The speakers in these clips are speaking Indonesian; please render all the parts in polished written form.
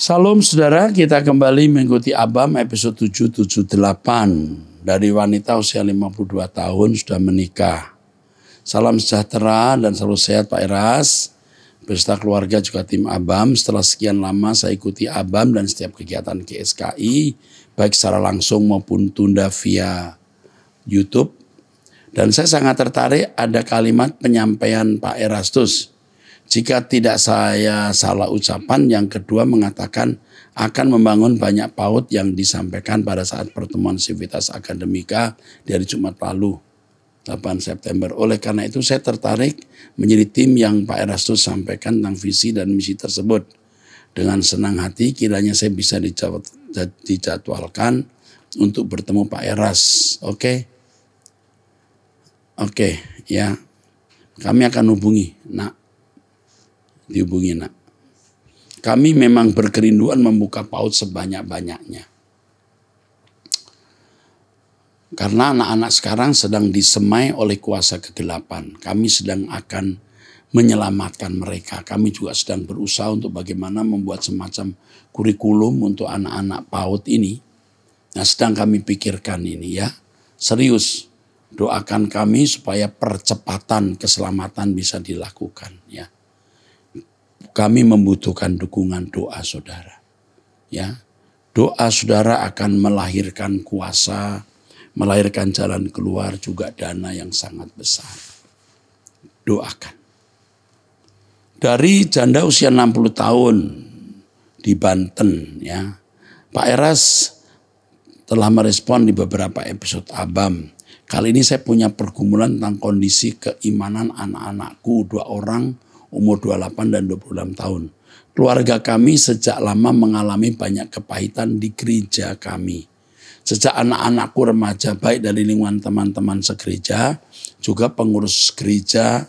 Salam saudara, kita kembali mengikuti Abam episode 778 dari wanita usia 52 tahun sudah menikah. Salam sejahtera dan selalu sehat Pak Eras, beserta keluarga juga tim Abam. Setelah sekian lama saya ikuti Abam dan setiap kegiatan GSKI, baik secara langsung maupun tunda via YouTube. Dan saya sangat tertarik ada kalimat penyampaian Pak Erastus. Jika tidak saya salah ucapan, yang kedua mengatakan akan membangun banyak PAUD yang disampaikan pada saat pertemuan Civitas Akademika di hari Jumat lalu, 8 September. Oleh karena itu saya tertarik menjadi tim yang Pak Erastus sampaikan tentang visi dan misi tersebut. Dengan senang hati kiranya saya bisa dijadwalkan untuk bertemu Pak Eras. Oke, ya. Kami akan hubungi, nak. Dihubungi, nak. Kami memang berkerinduan membuka PAUD sebanyak-banyaknya. Karena anak-anak sekarang sedang disemai oleh kuasa kegelapan. Kami sedang akan menyelamatkan mereka. Kami juga sedang berusaha untuk bagaimana membuat semacam kurikulum untuk anak-anak PAUD ini. Nah, sedang kami pikirkan ini ya. Serius, doakan kami supaya percepatan keselamatan bisa dilakukan ya. Kami membutuhkan dukungan doa saudara. Ya, doa saudara akan melahirkan kuasa, melahirkan jalan keluar, juga dana yang sangat besar. Doakan. Dari janda usia 60 tahun di Banten ya, Pak Eras telah merespon di beberapa episode Abam. Kali ini saya punya pergumulan tentang kondisi keimanan anak-anakku, 2 orang umur 28 dan 26 tahun. Keluarga kami sejak lama mengalami banyak kepahitan di gereja kami. Sejak anak-anakku remaja, baik dari lingkungan teman-teman segereja, juga pengurus gereja,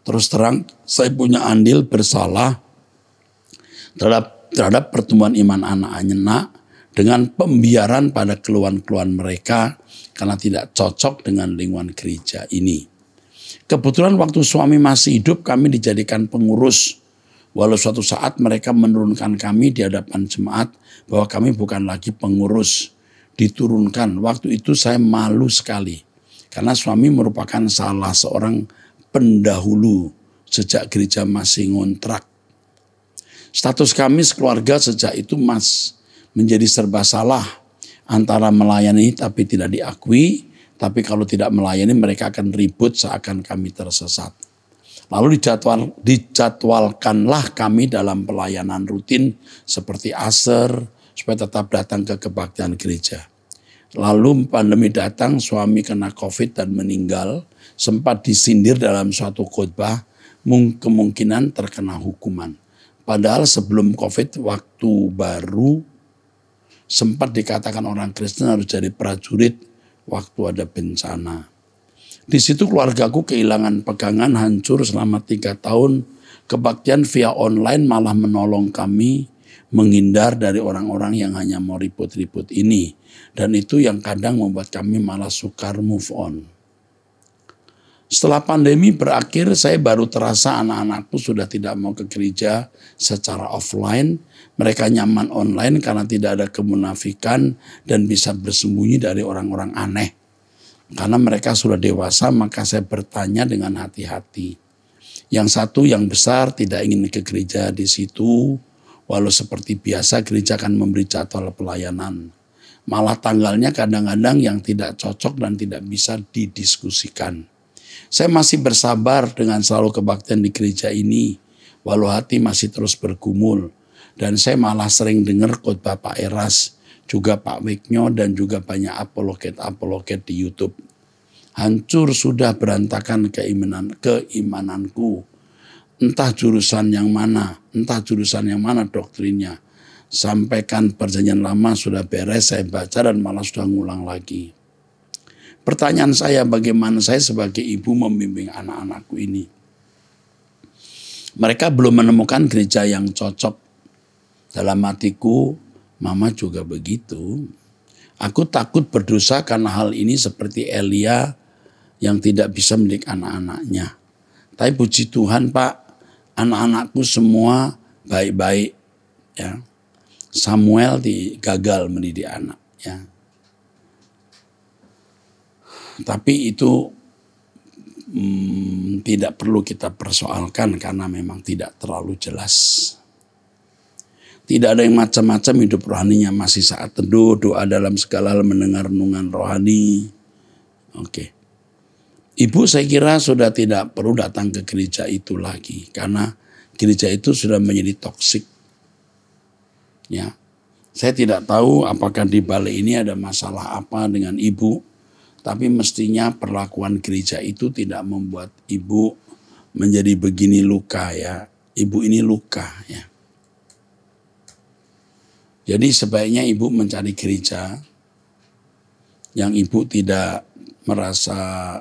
terus terang saya punya andil bersalah terhadap pertumbuhan iman anak-anak dengan pembiaran pada keluhan-keluhan mereka karena tidak cocok dengan lingkungan gereja ini. Kebetulan waktu suami masih hidup kami dijadikan pengurus. Walau suatu saat mereka menurunkan kami di hadapan jemaat bahwa kami bukan lagi pengurus. Diturunkan. Waktu itu saya malu sekali. Karena suami merupakan salah seorang pendahulu sejak gereja masih ngontrak. Status kami sekeluarga sejak itu menjadi serba salah. Antara melayani tapi tidak diakui. Tapi kalau tidak melayani mereka akan ribut seakan kami tersesat. Lalu dijadwalkanlah kami dalam pelayanan rutin seperti aser supaya tetap datang ke kebaktian gereja. Lalu pandemi datang, suami kena COVID dan meninggal, sempat disindir dalam suatu khotbah, kemungkinan terkena hukuman. Padahal sebelum COVID waktu baru sempat dikatakan orang Kristen harus jadi prajurit waktu ada bencana. Di situ keluargaku kehilangan pegangan, hancur selama 3 tahun. Kebaktian via online malah menolong kami menghindar dari orang-orang yang hanya mau ribut-ribut ini. Dan itu yang kadang membuat kami malah sukar move on. Setelah pandemi berakhir, saya baru terasa anak-anakku sudah tidak mau ke gereja secara offline. Mereka nyaman online karena tidak ada kemunafikan dan bisa bersembunyi dari orang-orang aneh. Karena mereka sudah dewasa, maka saya bertanya dengan hati-hati. Yang satu yang besar tidak ingin ke gereja di situ, walau seperti biasa gereja akan memberi jadwal pelayanan. Malah tanggalnya kadang-kadang yang tidak cocok dan tidak bisa didiskusikan. Saya masih bersabar dengan selalu kebaktian di gereja ini, walau hati masih terus bergumul. Dan saya malah sering dengar khotbah Pak Eras, juga Pak Wiknyo dan juga banyak apologet di YouTube. Hancur sudah berantakan keimananku. Entah jurusan yang mana doktrinnya. Sampaikan perjanjian lama sudah beres, saya baca dan malah sudah ngulang lagi. Pertanyaan saya, bagaimana saya sebagai ibu membimbing anak-anakku ini? Mereka belum menemukan gereja yang cocok. Dalam hatiku, mama juga begitu. Aku takut berdosa karena hal ini seperti Elia yang tidak bisa mendidik anak-anaknya. Tapi puji Tuhan Pak, anak-anakku semua baik-baik. Ya. Samuel gagal mendidik anak, ya. Tapi itu tidak perlu kita persoalkan karena memang tidak terlalu jelas. Tidak ada yang macam-macam, hidup rohaninya masih saat teduh, doa dalam segala hal, mendengar renungan rohani. Oke. Ibu saya kira sudah tidak perlu datang ke gereja itu lagi karena gereja itu sudah menjadi toksik. Ya. Saya tidak tahu apakah di balik ini ada masalah apa dengan ibu, tapi mestinya perlakuan gereja itu tidak membuat ibu menjadi begini luka, ya. Ibu ini luka, ya. Jadi sebaiknya ibu mencari gereja yang ibu tidak merasa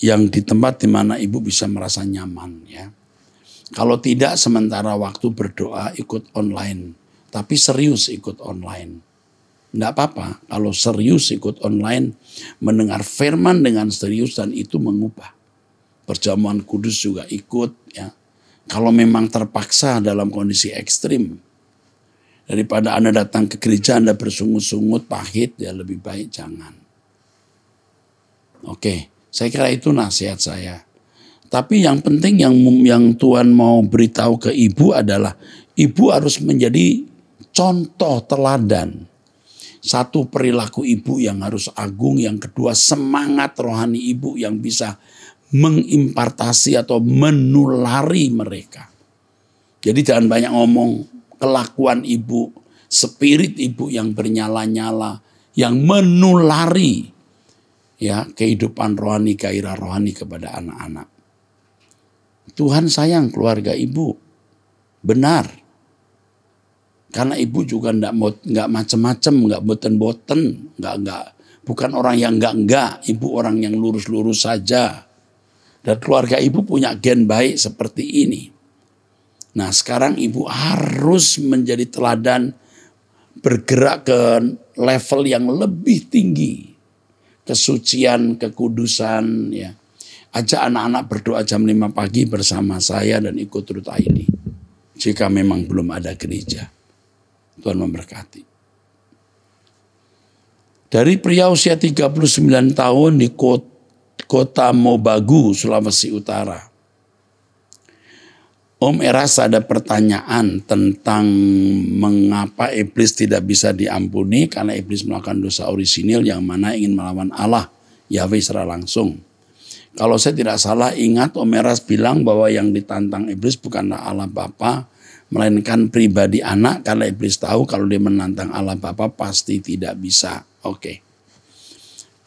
yang di tempat di mana ibu bisa merasa nyaman, ya. Kalau tidak, sementara waktu berdoa ikut online, tapi serius ikut online. Tidak apa-apa kalau serius ikut online, mendengar firman dengan serius dan itu mengubah. Perjamuan kudus juga ikut, ya. Kalau memang terpaksa dalam kondisi ekstrim, daripada Anda datang ke gereja Anda bersungut-sungut pahit, ya lebih baik jangan. Oke, saya kira itu nasihat saya. Tapi yang penting yang Tuhan mau beritahu ke ibu adalah ibu harus menjadi contoh teladan. Satu, perilaku ibu yang harus agung. Yang kedua, semangat rohani ibu yang bisa mengimpartasi atau menulari mereka. Jadi jangan banyak ngomong, kelakuan ibu, spirit ibu yang bernyala-nyala, yang menulari, ya, kehidupan rohani, gairah rohani kepada anak-anak. Tuhan sayang keluarga ibu, benar. Karena ibu juga nggak macem-macem, nggak boten-boten, bukan orang yang enggak, ibu orang yang lurus-lurus saja. Dan keluarga ibu punya gen baik seperti ini. Nah, sekarang ibu harus menjadi teladan, bergerak ke level yang lebih tinggi. Kesucian, kekudusan, ya. Ajak anak-anak berdoa jam 5 pagi bersama saya dan ikut Truth ID. Jika memang belum ada gereja. Tuhan memberkati. Dari pria usia 39 tahun di Kota Mobagu, Sulawesi Utara. Om Eras, ada pertanyaan tentang mengapa iblis tidak bisa diampuni karena iblis melakukan dosa orisinil yang mana ingin melawan Allah, Yahweh secara langsung. Kalau saya tidak salah ingat Om Eras bilang bahwa yang ditantang iblis bukanlah Allah Bapa, melainkan pribadi anak, karena iblis tahu kalau dia menantang Allah Bapa pasti tidak bisa. Oke.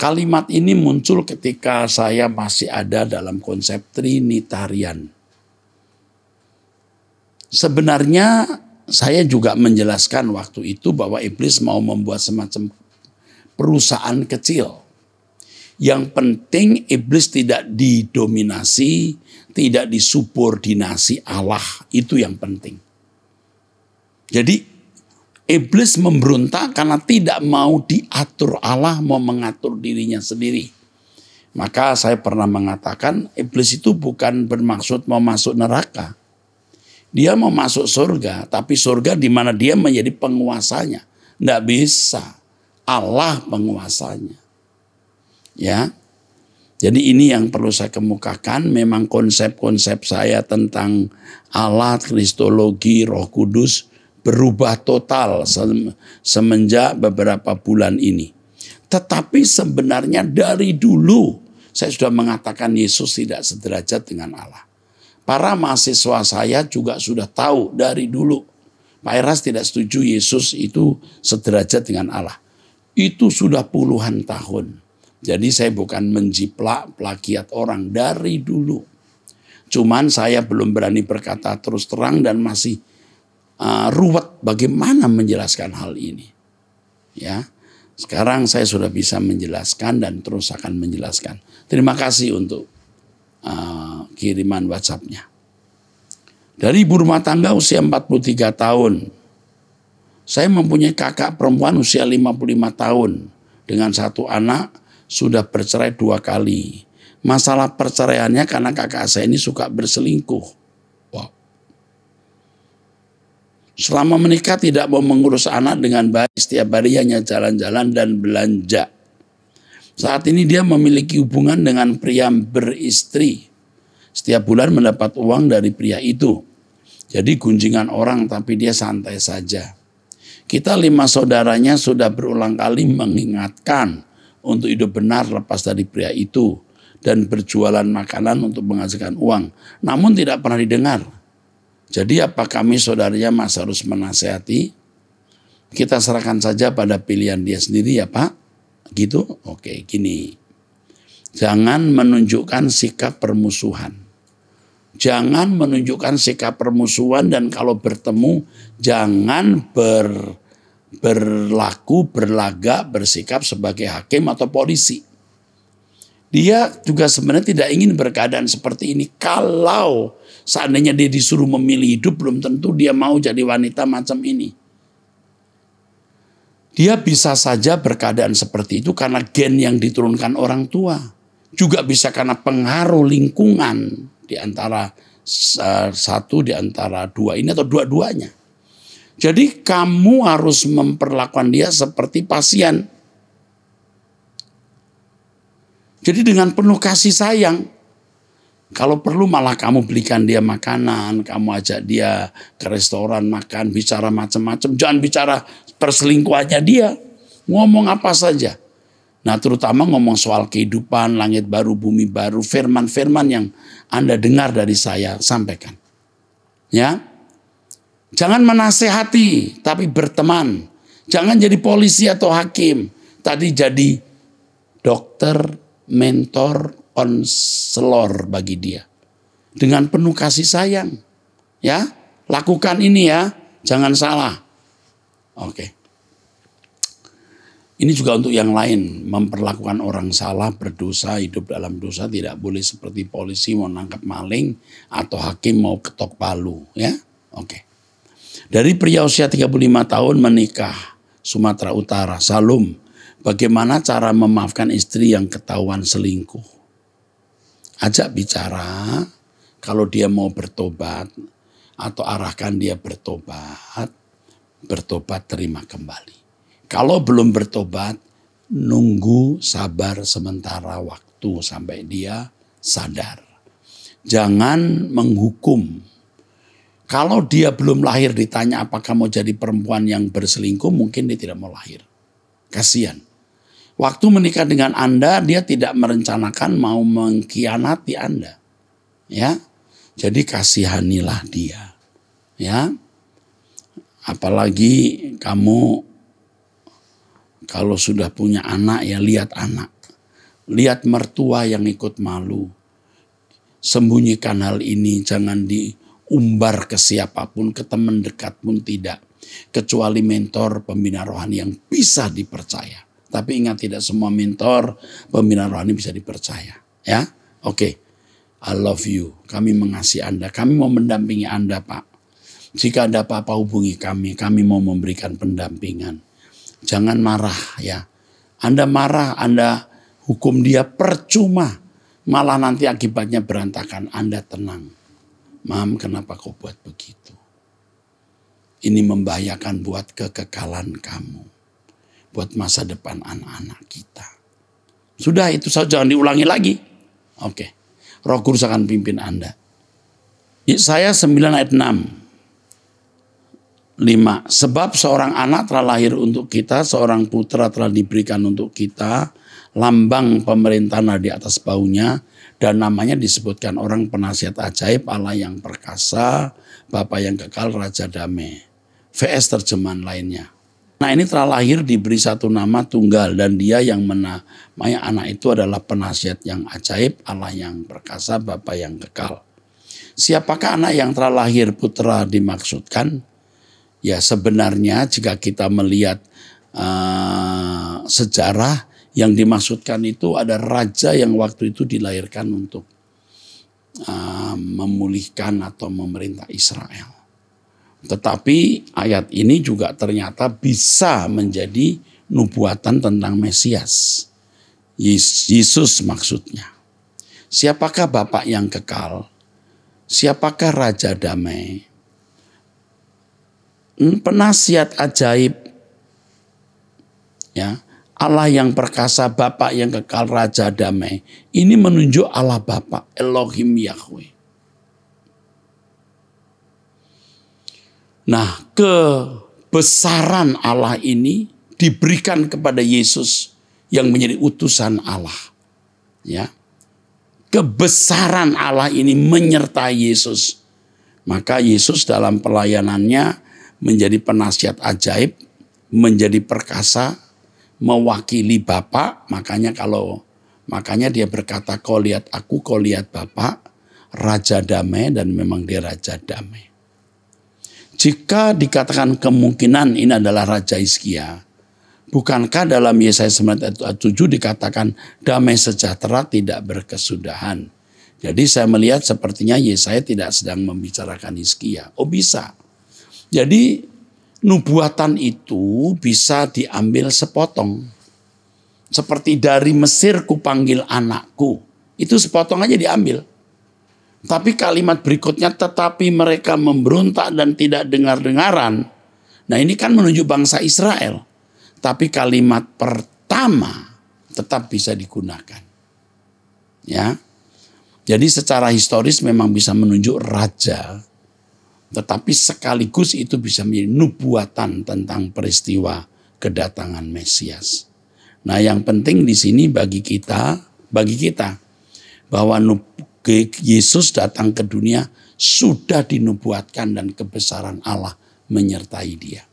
Kalimat ini muncul ketika saya masih ada dalam konsep Trinitarian. Sebenarnya saya juga menjelaskan waktu itu bahwa iblis mau membuat semacam perusahaan kecil. Yang penting iblis tidak didominasi, tidak disubordinasi Allah. Itu yang penting. Jadi iblis memberontak karena tidak mau diatur Allah, mau mengatur dirinya sendiri. Maka saya pernah mengatakan iblis itu bukan bermaksud mau masuk neraka. Dia mau masuk surga, tapi surga di mana dia menjadi penguasanya. Tidak bisa. Allah penguasanya. Ya. Jadi ini yang perlu saya kemukakan. Memang konsep-konsep saya tentang Allah, Kristologi, Roh Kudus berubah total semenjak beberapa bulan ini. Tetapi sebenarnya dari dulu saya sudah mengatakan Yesus tidak sederajat dengan Allah. Para mahasiswa saya juga sudah tahu dari dulu. Pak Eras tidak setuju Yesus itu sederajat dengan Allah. Itu sudah puluhan tahun. Jadi saya bukan menjiplak plagiat orang dari dulu. Cuman saya belum berani berkata terus terang dan masih ruwet bagaimana menjelaskan hal ini. Ya, sekarang saya sudah bisa menjelaskan dan terus akan menjelaskan. Terima kasih untuk kiriman WhatsApp-nya. Dari ibu rumah tangga usia 43 tahun. Saya mempunyai kakak perempuan usia 55 tahun. Dengan satu anak, sudah bercerai 2 kali. Masalah perceraiannya karena kakak saya ini suka berselingkuh. Wow. Selama menikah tidak mau mengurus anak dengan baik, setiap hari hanya jalan-jalan dan belanja. Saat ini dia memiliki hubungan dengan pria beristri. Setiap bulan mendapat uang dari pria itu. Jadi gunjingan orang tapi dia santai saja. Kita 5 saudaranya sudah berulang kali mengingatkan untuk hidup benar lepas dari pria itu. Dan berjualan makanan untuk menghasilkan uang. Namun tidak pernah didengar. Jadi apa kami saudaranya masih harus menasehati? Kita serahkan saja pada pilihan dia sendiri ya Pak. Gitu? Oke, gini. Jangan menunjukkan sikap permusuhan. Jangan menunjukkan sikap permusuhan dan kalau bertemu jangan berlaku, berlagak, bersikap sebagai hakim atau polisi. Dia juga sebenarnya tidak ingin berkeadaan seperti ini. Kalau seandainya dia disuruh memilih hidup, belum tentu dia mau jadi wanita macam ini. Dia bisa saja berkeadaan seperti itu karena gen yang diturunkan orang tua. Juga bisa karena pengaruh lingkungan di antara satu di antara dua ini atau dua-duanya. Jadi kamu harus memperlakukan dia seperti pasien. Jadi dengan penuh kasih sayang. Kalau perlu malah kamu belikan dia makanan, kamu ajak dia ke restoran makan, bicara macam-macam. Jangan bicara perselingkuhannya dia. Ngomong apa saja. Nah terutama ngomong soal kehidupan, langit baru, bumi baru, firman-firman yang Anda dengar dari saya, sampaikan. Ya, jangan menasehati, tapi berteman. Jangan jadi polisi atau hakim. Tadi jadi dokter, mentor, konselor bagi dia. Dengan penuh kasih sayang. Ya, lakukan ini ya, jangan salah. Oke. Ini juga untuk yang lain, memperlakukan orang salah, berdosa, hidup dalam dosa tidak boleh seperti polisi mau nangkap maling atau hakim mau ketok palu, ya. Oke. Dari pria usia 35 tahun menikah, Sumatera Utara, Salum, bagaimana cara memaafkan istri yang ketahuan selingkuh? Ajak bicara, kalau dia mau bertobat atau arahkan dia bertobat terima kembali. Kalau belum bertobat, nunggu sabar sementara waktu sampai dia sadar. Jangan menghukum. Kalau dia belum lahir ditanya apakah mau jadi perempuan yang berselingkuh, mungkin dia tidak mau lahir. Kasihan. Waktu menikah dengan Anda, dia tidak merencanakan mau mengkhianati Anda. Ya, jadi kasihanilah dia. Ya, apalagi kamu kalau sudah punya anak ya lihat anak. Lihat mertua yang ikut malu. Sembunyikan hal ini, jangan diumbar ke siapapun, ke teman dekat pun tidak. Kecuali mentor pembina rohani yang bisa dipercaya. Tapi ingat tidak semua mentor pembina rohani bisa dipercaya. Ya, oke. I love you. Kami mengasihi Anda. Kami mau mendampingi Anda Pak. Jika ada apa-apa hubungi kami. Kami mau memberikan pendampingan. Jangan marah ya. Anda marah, Anda hukum dia percuma. Malah nanti akibatnya berantakan. Anda tenang. Mam, kenapa kau buat begitu? Ini membahayakan buat kekekalan kamu. Buat masa depan anak-anak kita. Sudah itu saja, jangan diulangi lagi. Oke. Roh Kudus akan pimpin Anda. Yesaya 9 ayat 6. 5. Sebab seorang anak telah lahir untuk kita, seorang putra telah diberikan untuk kita, lambang pemerintahan di atas baunya, dan namanya disebutkan orang penasihat ajaib, Allah yang perkasa, Bapa yang kekal, Raja damai. VS terjemahan lainnya. Nah ini telah lahir diberi satu nama tunggal, dan dia yang menamai anak itu adalah penasihat yang ajaib, Allah yang perkasa, Bapa yang kekal. Siapakah anak yang telah lahir putra dimaksudkan? Ya sebenarnya jika kita melihat sejarah yang dimaksudkan itu ada raja yang waktu itu dilahirkan untuk memulihkan atau memerintah Israel. Tetapi ayat ini juga ternyata bisa menjadi nubuatan tentang Mesias. Yesus maksudnya. Siapakah Bapa yang kekal? Siapakah Raja damai? penasihat ajaib, ya, Allah yang perkasa, Bapa yang kekal, Raja damai. Ini menunjuk Allah Bapa, Elohim Yahweh. Nah, kebesaran Allah ini diberikan kepada Yesus yang menjadi utusan Allah. Ya. Kebesaran Allah ini menyertai Yesus. Maka Yesus dalam pelayanannya menjadi penasihat ajaib, menjadi perkasa, mewakili Bapa. Makanya dia berkata, kau lihat aku, kau lihat Bapa, Raja damai, dan memang dia Raja damai. Jika dikatakan kemungkinan ini adalah Raja Hizkia, bukankah dalam Yesaya 9 ayat 7 dikatakan damai sejahtera tidak berkesudahan? Jadi saya melihat sepertinya Yesaya tidak sedang membicarakan Hizkia. Oh bisa. Jadi nubuatan itu bisa diambil sepotong. Seperti dari Mesir kupanggil anakku. Itu sepotong aja diambil. Tapi kalimat berikutnya, tetapi mereka memberontak dan tidak dengar-dengaran. Nah ini kan menunjuk bangsa Israel. Tapi kalimat pertama tetap bisa digunakan. Ya. Jadi secara historis memang bisa menunjuk raja. Tetapi sekaligus itu bisa menjadi nubuatan tentang peristiwa kedatangan Mesias. Nah yang penting di sini bagi kita bahwa Yesus datang ke dunia sudah dinubuatkan dan kebesaran Allah menyertai dia.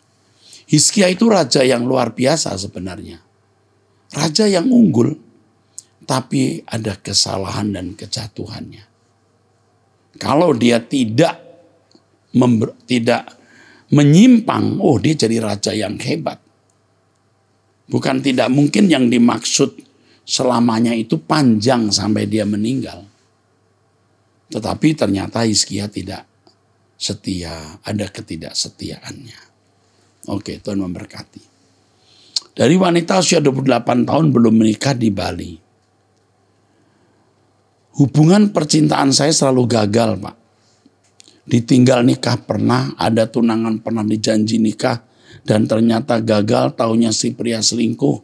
Hizkia itu raja yang luar biasa sebenarnya. Raja yang unggul, tapi ada kesalahan dan kejatuhannya. Kalau dia tidak menyimpang, oh dia jadi raja yang hebat. Bukan tidak mungkin yang dimaksud selamanya itu panjang sampai dia meninggal. Tetapi ternyata Hizkia tidak setia, ada ketidaksetiaannya. Oke, Tuhan memberkati. Dari wanita usia 28 tahun belum menikah di Bali. Hubungan percintaan saya selalu gagal, Pak. Ditinggal nikah pernah, ada tunangan pernah dijanji nikah, dan ternyata gagal, taunya si pria selingkuh.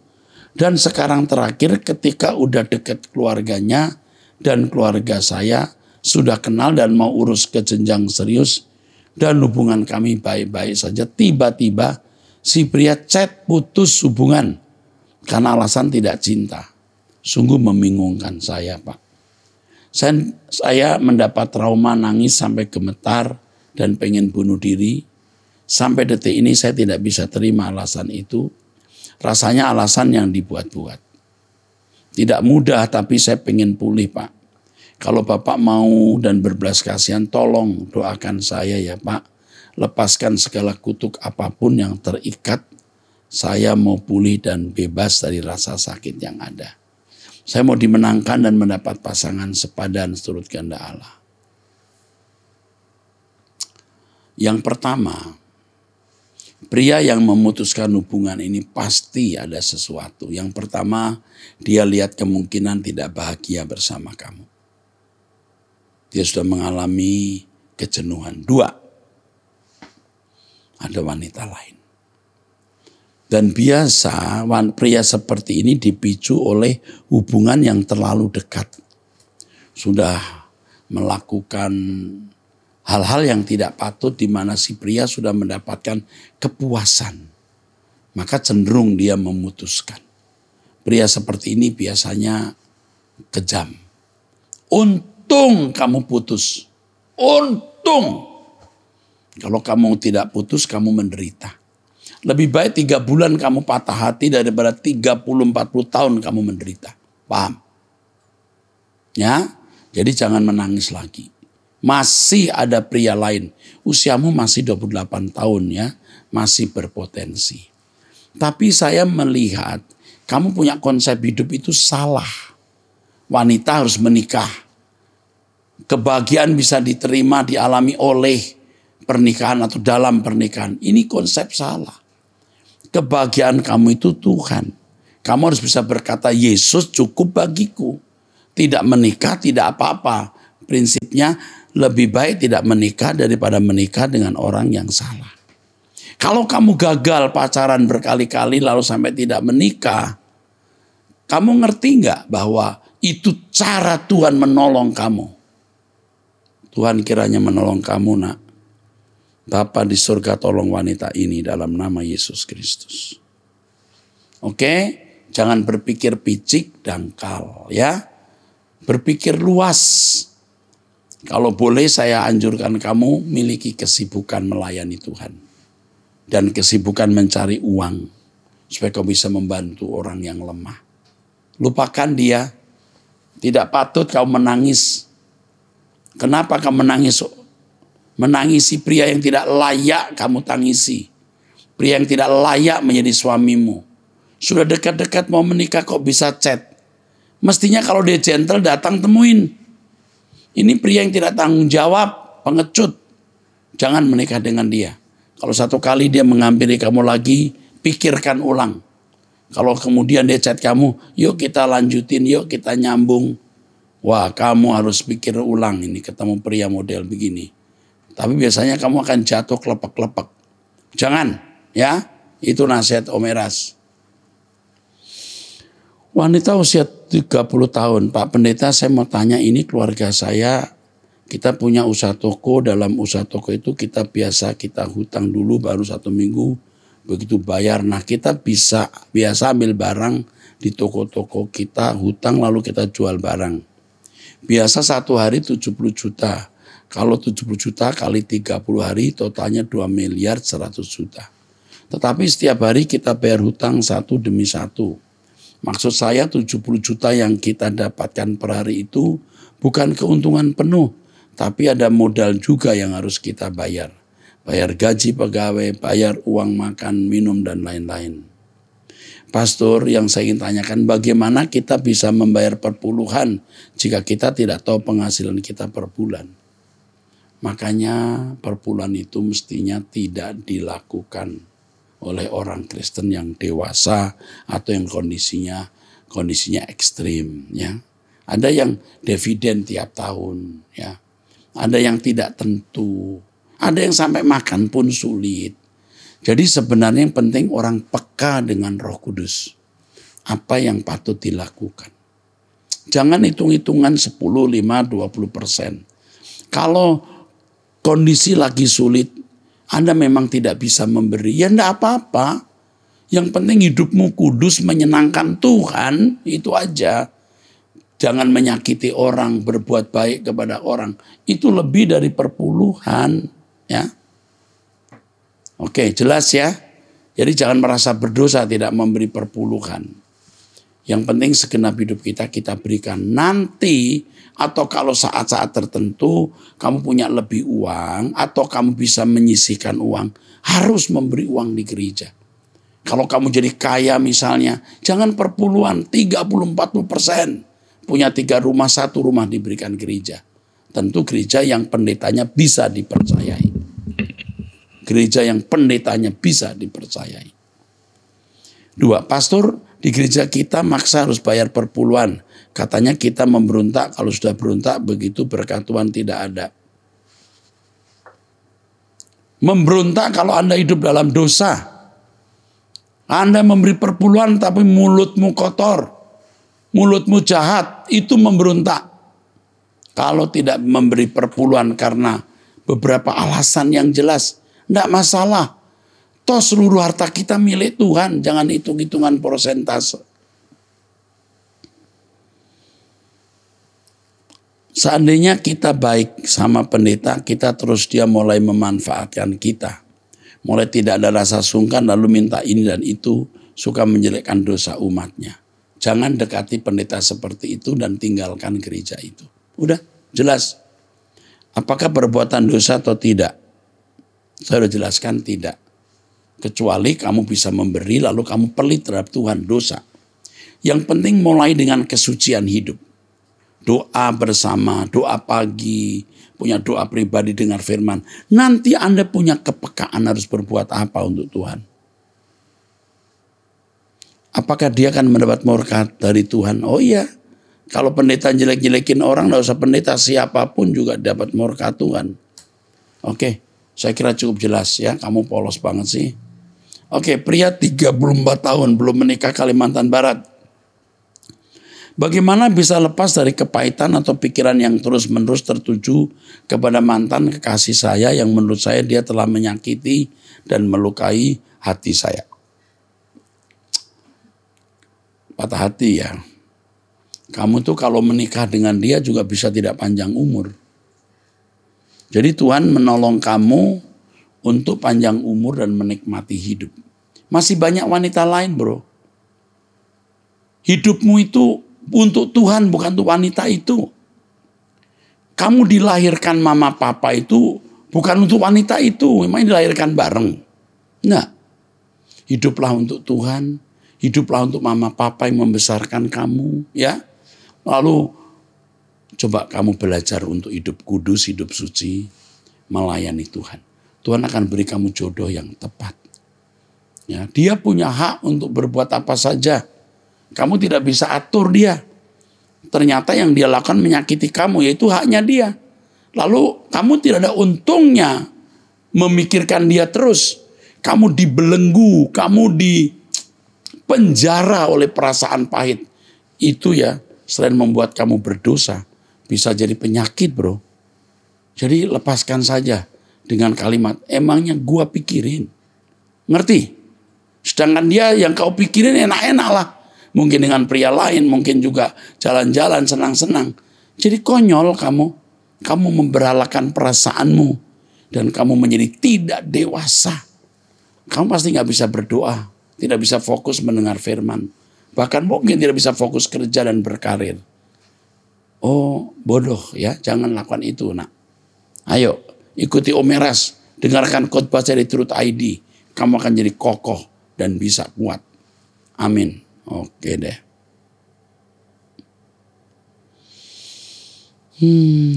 Dan sekarang terakhir ketika udah deket keluarganya dan keluarga saya, sudah kenal dan mau urus ke jenjang serius, dan hubungan kami baik-baik saja. Tiba-tiba si pria chat putus hubungan karena alasan tidak cinta. Sungguh membingungkan saya, Pak. Saya mendapat trauma, nangis sampai gemetar dan pengen bunuh diri. Sampai detik ini saya tidak bisa terima alasan itu. Rasanya alasan yang dibuat-buat. Tidak mudah, tapi saya pengen pulih, Pak. Kalau Bapak mau dan berbelas kasihan, tolong doakan saya ya Pak. Lepaskan segala kutuk apapun yang terikat. Saya mau pulih dan bebas dari rasa sakit yang ada. Saya mau dimenangkan dan mendapat pasangan sepadan seturut kehendak Allah. Yang pertama, pria yang memutuskan hubungan ini pasti ada sesuatu. Yang pertama, dia lihat kemungkinan tidak bahagia bersama kamu. Dia sudah mengalami kejenuhan. 2, ada wanita lain. Dan biasa pria seperti ini dipicu oleh hubungan yang terlalu dekat. Sudah melakukan hal-hal yang tidak patut di mana si pria sudah mendapatkan kepuasan. Maka cenderung dia memutuskan. Pria seperti ini biasanya kejam. Untung kamu putus. Untung. Kalau kamu tidak putus, kamu menderita. Lebih baik 3 bulan kamu patah hati daripada 30-40 tahun kamu menderita. Paham? Ya, jadi jangan menangis lagi. Masih ada pria lain. Usiamu masih 28 tahun ya. Masih berpotensi. Tapi saya melihat kamu punya konsep hidup itu salah. Wanita harus menikah. Kebahagiaan bisa diterima, dialami oleh pernikahan atau dalam pernikahan. Ini konsep salah. Kebahagiaan kamu itu Tuhan. Kamu harus bisa berkata, Yesus cukup bagiku. Tidak menikah, tidak apa-apa. Prinsipnya lebih baik tidak menikah daripada menikah dengan orang yang salah. Kalau kamu gagal pacaran berkali-kali lalu sampai tidak menikah, kamu ngerti nggak bahwa itu cara Tuhan menolong kamu? Tuhan kiranya menolong kamu, nak. Bapa di surga, tolong wanita ini dalam nama Yesus Kristus. Oke, jangan berpikir picik dangkal ya. Berpikir luas. Kalau boleh saya anjurkan kamu miliki kesibukan melayani Tuhan. Dan kesibukan mencari uang. Supaya kau bisa membantu orang yang lemah. Lupakan dia. Tidak patut kau menangis. Kenapa kau menangis? Menangisi pria yang tidak layak kamu tangisi. Pria yang tidak layak menjadi suamimu. Sudah dekat-dekat mau menikah kok bisa chat. Mestinya kalau dia gentle datang temuin. Ini pria yang tidak tanggung jawab, pengecut. Jangan menikah dengan dia. Kalau satu kali dia menghampiri kamu lagi, pikirkan ulang. Kalau kemudian dia chat kamu, yuk kita lanjutin, yuk kita nyambung. Wah, kamu harus pikir ulang ini ketemu pria model begini. Tapi biasanya kamu akan jatuh kelepek-kelepek. Jangan, ya. Itu nasihat Om Eras. Wanita usia 30 tahun, Pak Pendeta saya mau tanya ini keluarga saya. Kita punya usaha toko, dalam usaha toko itu kita hutang dulu baru 1 minggu. Begitu bayar, nah kita biasa ambil barang di toko-toko kita, hutang lalu kita jual barang. Biasa 1 hari 70 juta. Kalau 70 juta kali 30 hari totalnya 2 miliar 100 juta. Tetapi setiap hari kita bayar hutang satu demi satu. Maksud saya 70 juta yang kita dapatkan per hari itu bukan keuntungan penuh. Tapi ada modal juga yang harus kita bayar. Bayar gaji pegawai, bayar uang makan, minum, dan lain-lain. Pastor, yang saya ingin tanyakan bagaimana kita bisa membayar perpuluhan jika kita tidak tahu penghasilan kita per bulan. Makanya perpuluhan itu mestinya tidak dilakukan oleh orang Kristen yang dewasa atau yang kondisinya ekstrim. Ya. Ada yang dividen tiap tahun. Ya. Ada yang tidak tentu. Ada yang sampai makan pun sulit. Jadi sebenarnya yang penting orang peka dengan Roh Kudus. Apa yang patut dilakukan. Jangan hitung-hitungan 10, 5, 20%. Kalau kondisi lagi sulit, Anda memang tidak bisa memberi. Ya enggak apa-apa. Yang penting hidupmu kudus, menyenangkan Tuhan, itu aja. Jangan menyakiti orang, berbuat baik kepada orang. Itu lebih dari perpuluhan. Ya. Oke, jelas ya. Jadi jangan merasa berdosa tidak memberi perpuluhan. Yang penting segenap hidup kita berikan. Nanti atau kalau saat-saat tertentu kamu punya lebih uang atau kamu bisa menyisihkan uang, harus memberi uang di gereja. Kalau kamu jadi kaya misalnya, jangan perpuluhan 30-40%. Punya 3 rumah, 1 rumah diberikan gereja. Tentu gereja yang pendetanya bisa dipercayai. Gereja yang pendetanya bisa dipercayai. 2, pastor di gereja kita maksa harus bayar perpuluhan. Katanya kita memberontak, kalau sudah berontak begitu berkat Tuhan tidak ada. Memberontak kalau Anda hidup dalam dosa. Anda memberi perpuluhan tapi mulutmu kotor. Mulutmu jahat, itu memberontak. Kalau tidak memberi perpuluhan karena beberapa alasan yang jelas, tidak masalah. Toh seluruh harta kita milik Tuhan, jangan hitung-hitungan persentase. Seandainya kita baik sama pendeta, kita terus dia mulai memanfaatkan kita. Mulai tidak ada rasa sungkan lalu minta ini dan itu, suka menjelekkan dosa umatnya. Jangan dekati pendeta seperti itu dan tinggalkan gereja itu. Udah jelas. Apakah perbuatan dosa atau tidak? Saya sudah jelaskan tidak. Kecuali kamu bisa memberi lalu kamu pelit terhadap Tuhan, dosa. Yang penting mulai dengan kesucian hidup. Doa bersama, doa pagi, punya doa pribadi dengar firman. Nanti Anda punya kepekaan harus berbuat apa untuk Tuhan. Apakah dia akan mendapat murka dari Tuhan? Oh iya. Kalau pendeta jelek-jelekin orang, tidak usah pendeta siapapun juga dapat murka Tuhan. Oke. Saya kira cukup jelas ya, kamu polos banget sih. Oke, pria 34 tahun belum menikah Kalimantan Barat. Bagaimana bisa lepas dari kepahitan atau pikiran yang terus-menerus tertuju kepada mantan kekasih saya yang menurut saya dia telah menyakiti dan melukai hati saya. Patah hati ya. Kamu tuh kalau menikah dengan dia juga bisa tidak panjang umur. Jadi Tuhan menolong kamu untuk panjang umur dan menikmati hidup. Masih banyak wanita lain bro. Hidupmu itu untuk Tuhan, bukan untuk wanita itu. Kamu dilahirkan mama papa itu bukan untuk wanita itu. Memang dilahirkan bareng. Nah, hiduplah untuk Tuhan. Hiduplah untuk mama papa yang membesarkan kamu. Ya. Lalu coba kamu belajar untuk hidup kudus, hidup suci. Melayani Tuhan. Tuhan akan beri kamu jodoh yang tepat. Ya, dia punya hak untuk berbuat apa saja. Kamu tidak bisa atur dia. Ternyata yang dia lakukan menyakiti kamu, yaitu haknya dia. Lalu kamu tidak ada untungnya memikirkan dia terus. Kamu dibelenggu, kamu dipenjara oleh perasaan pahit. Itu ya, selain membuat kamu berdosa, bisa jadi penyakit bro. Jadi lepaskan saja dengan kalimat, emangnya gua pikirin. Ngerti? Sedangkan dia yang kau pikirin enak-enak lah. Mungkin dengan pria lain, mungkin juga jalan-jalan senang-senang. Jadi konyol kamu. Kamu memberalakan perasaanmu. Dan kamu menjadi tidak dewasa. Kamu pasti gak bisa berdoa. Tidak bisa fokus mendengar firman. Bahkan mungkin tidak bisa fokus kerja dan berkarir. Oh bodoh ya, jangan lakukan itu nak. Ayo ikuti Om Eras. Dengarkan khotbah dari Truth ID. Kamu akan jadi kokoh dan bisa kuat. Amin. Oke deh.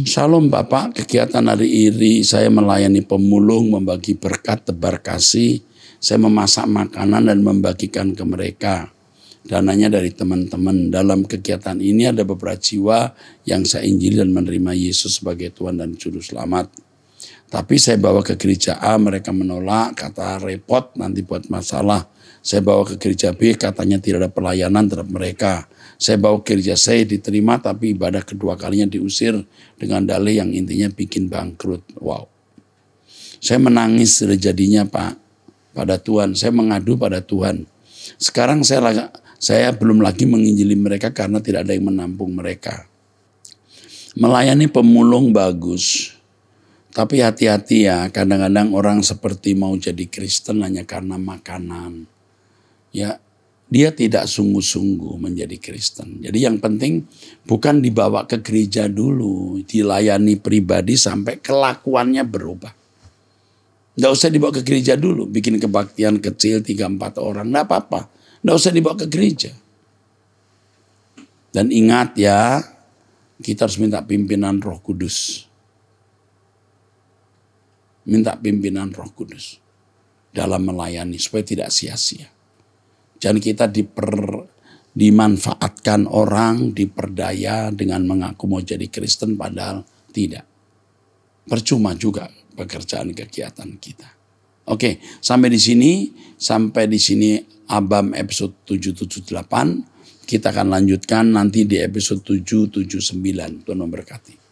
Shalom Bapak, kegiatan hari ini saya melayani pemulung, membagi berkat, tebar kasih. Saya memasak makanan dan membagikan ke mereka. Dananya dari teman-teman. Dalam kegiatan ini ada beberapa jiwa yang saya injili dan menerima Yesus sebagai Tuhan dan Juru Selamat. Tapi saya bawa ke gereja A, mereka menolak, kata repot, nanti buat masalah. Saya bawa ke gereja B, katanya tidak ada pelayanan terhadap mereka. Saya bawa ke gereja C, diterima, tapi ibadah kedua kalinya diusir dengan dalih yang intinya bikin bangkrut. Wow. Saya menangis jadinya Pak, pada Tuhan. Saya mengadu pada Tuhan. Sekarang saya belum lagi menginjili mereka karena tidak ada yang menampung mereka. Melayani pemulung bagus. Tapi hati-hati ya, kadang-kadang orang seperti mau jadi Kristen hanya karena makanan. Ya, dia tidak sungguh-sungguh menjadi Kristen. Jadi yang penting bukan dibawa ke gereja dulu, dilayani pribadi sampai kelakuannya berubah. Nggak usah dibawa ke gereja dulu, bikin kebaktian kecil 3-4 orang, nggak apa-apa. Nggak usah dibawa ke gereja. Dan ingat ya, kita harus minta pimpinan Roh Kudus. Minta pimpinan Roh Kudus dalam melayani supaya tidak sia-sia. Jangan kita dimanfaatkan orang, diperdaya dengan mengaku mau jadi Kristen padahal tidak. Percuma juga pekerjaan kegiatan kita. Oke, sampai di sini Abam episode 778. Kita akan lanjutkan nanti di episode 779. Tuhan memberkati.